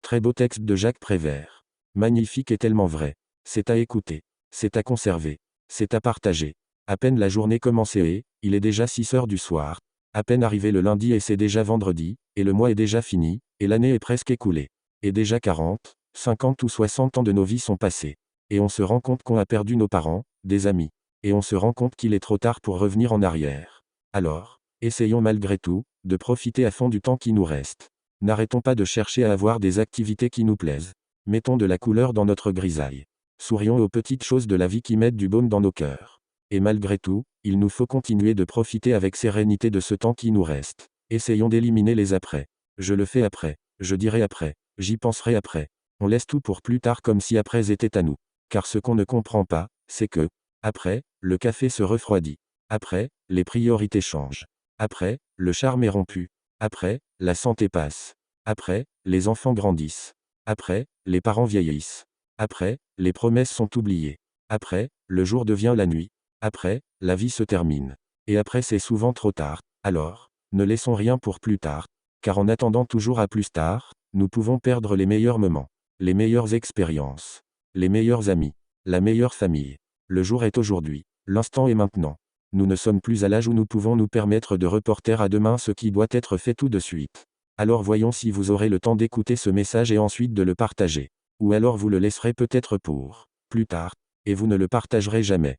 Très beau texte de Jacques Prévert. Magnifique et tellement vrai. C'est à écouter. C'est à conserver. C'est à partager. À peine la journée commencée et, il est déjà 6 heures du soir. À peine arrivé le lundi et c'est déjà vendredi, et le mois est déjà fini, et l'année est presque écoulée. Et déjà 40, 50 ou 60 ans de nos vies sont passés. Et on se rend compte qu'on a perdu nos parents, des amis. Et on se rend compte qu'il est trop tard pour revenir en arrière. Alors, essayons malgré tout, de profiter à fond du temps qui nous reste. N'arrêtons pas de chercher à avoir des activités qui nous plaisent. Mettons de la couleur dans notre grisaille. Sourions aux petites choses de la vie qui mettent du baume dans nos cœurs. Et malgré tout, il nous faut continuer de profiter avec sérénité de ce temps qui nous reste. Essayons d'éliminer les après. Je le fais après. Je dirai après. J'y penserai après. On laisse tout pour plus tard comme si après était à nous. Car ce qu'on ne comprend pas, c'est que, après, le café se refroidit. Après, les priorités changent. Après, le charme est rompu. Après, la santé passe. Après, les enfants grandissent. Après, les parents vieillissent. Après, les promesses sont oubliées. Après, le jour devient la nuit. Après, la vie se termine. Et après c'est souvent trop tard. Alors, ne laissons rien pour plus tard. Car en attendant toujours à plus tard, nous pouvons perdre les meilleurs moments. Les meilleures expériences. Les meilleurs amis. La meilleure famille. Le jour est aujourd'hui. L'instant est maintenant. Nous ne sommes plus à l'âge où nous pouvons nous permettre de reporter à demain ce qui doit être fait tout de suite. Alors voyons si vous aurez le temps d'écouter ce message et ensuite de le partager. Ou alors vous le laisserez peut-être pour plus tard, et vous ne le partagerez jamais.